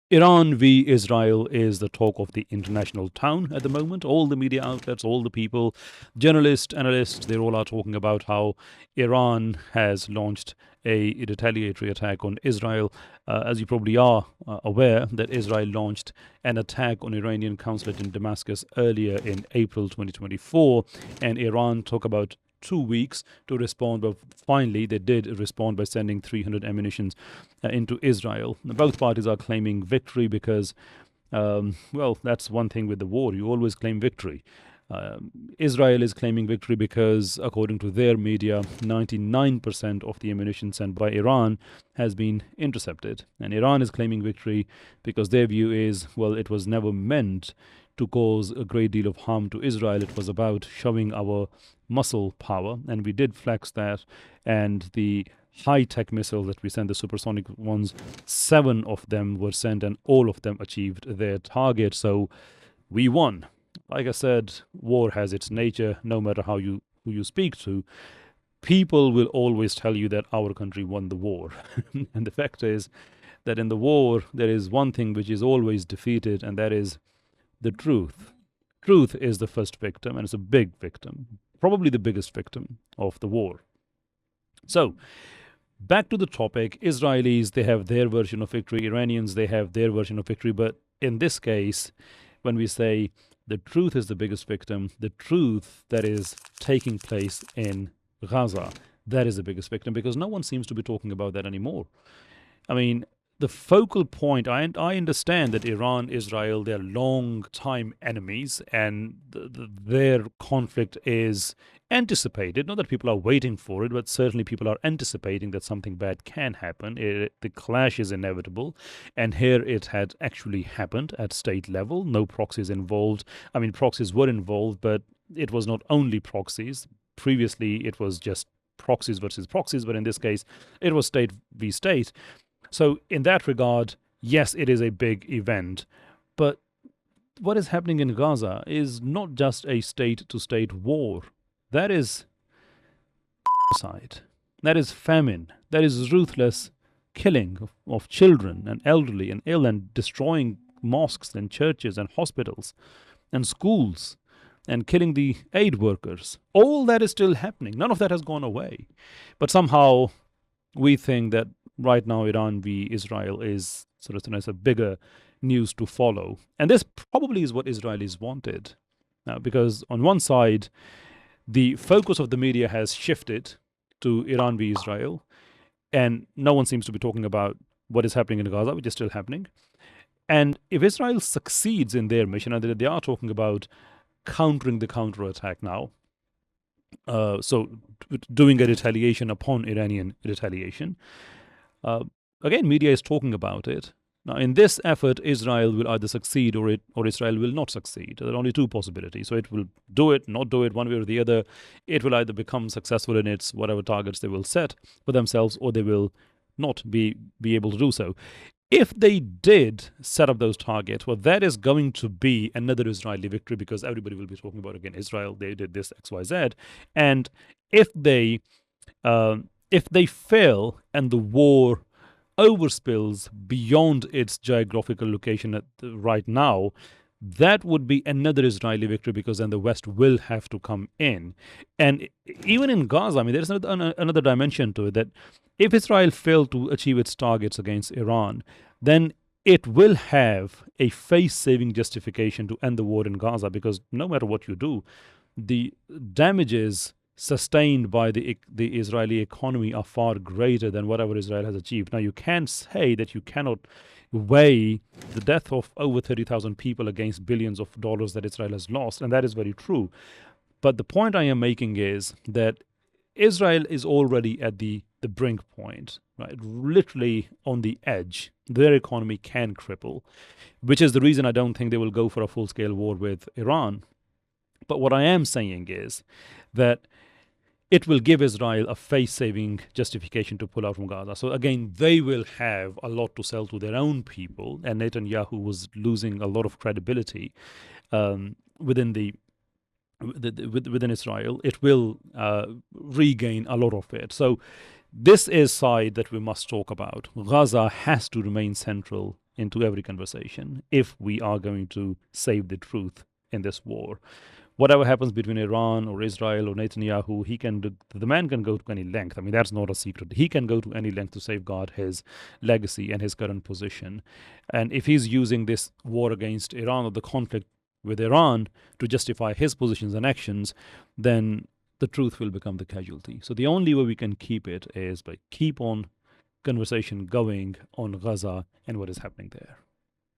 Iran v. Israel is the talk of the international town at the moment. All the media outlets, all the people, journalists, analysts, they all are talking about how Iran has launched a retaliatory attack on Israel. As you probably are aware, that Israel launched an attack on Iranian consulate in Damascus earlier in April 2024, and Iran took about 2 weeks to respond, but finally they did respond by sending 300 ammunitions into Israel. Both parties are claiming victory because, well, that's one thing with the war. You always claim victory. Israel is claiming victory because, according to their media, 99% of the ammunition sent by Iran has been intercepted. And Iran is claiming victory because their view is, well, it was never meant to cause a great deal of harm to Israel. It was about showing our muscle power, and we did flex that. And the high tech missiles that we sent, the supersonic ones, 7 of them were sent, and all of them achieved their target. So we won. Like I said, war has its nature, no matter who you speak to. People will always tell you that our country won the war. And the fact is that in the war, there is one thing which is always defeated, and that is the truth. Truth is the first victim, and it's a big victim, probably the biggest victim of the war. So, back to the topic. Israelis, they have their version of victory. Iranians, they have their version of victory. But in this case, when we say the truth is the biggest victim, the truth that is taking place in Gaza, that is the biggest victim, because no one seems to be talking about that anymore. I mean, the focal point, I understand that Iran, Israel, they're long time enemies, and their conflict is anticipated. Not that people are waiting for it, but certainly people are anticipating that something bad can happen. The clash is inevitable, and here it had actually happened at state level. No proxies involved. I mean, proxies were involved, but it was not only proxies. Previously, it was just proxies versus proxies, but in this case, it was state v state. So, in that regard, yes, it is a big event. But what is happening in Gaza is not just a state to state war. That is genocide. That is famine. That is ruthless killing of children and elderly and ill, and destroying mosques and churches and hospitals and schools and killing the aid workers. All that is still happening. None of that has gone away. But somehow we think that right now Iran v. Israel is sort of a bigger news to follow. And this probably is what Israelis wanted. Now, because on one side, the focus of the media has shifted to Iran v. Israel, and no one seems to be talking about what is happening in Gaza, which is still happening. And if Israel succeeds in their mission, and they are talking about countering the counterattack now, so doing a retaliation upon Iranian retaliation, again, media is talking about it. Now, in this effort, Israel will either succeed or Israel will not succeed. There are only two possibilities. So it will do it, not do it, one way or the other. It will either become successful in its whatever targets they will set for themselves, or they will not be able to do so. If they did set up those targets, well, that is going to be another Israeli victory, because everybody will be talking about, again, Israel, they did this, X, Y, Z. And if they fail and the war overspills beyond its geographical location right now, that would be another Israeli victory, because then the West will have to come in. And even in Gaza, I mean, there's another dimension to it, that if Israel failed to achieve its targets against Iran, then it will have a face-saving justification to end the war in Gaza, because no matter what you do, the damages sustained by the Israeli economy are far greater than whatever Israel has achieved. Now, you can say that you cannot weigh the death of over 30,000 people against billions of dollars that Israel has lost, and that is very true. But the point I am making is that Israel is already at the brink point, right? Literally on the edge. Their economy can cripple, which is the reason I don't think they will go for a full-scale war with Iran. But what I am saying is that it will give Israel a face-saving justification to pull out from Gaza. So again, they will have a lot to sell to their own people, and Netanyahu was losing a lot of credibility within within Israel. It will regain a lot of it. So this is side that we must talk about. Gaza has to remain central into every conversation if we are going to save the truth in this war. Whatever happens between Iran or Israel or Netanyahu, the man can go to any length. I mean, that's not a secret. He can go to any length to safeguard his legacy and his current position. And if he's using this war against Iran or the conflict with Iran to justify his positions and actions, then the truth will become the casualty. So the only way we can keep it is by keep on conversation going on Gaza and what is happening there.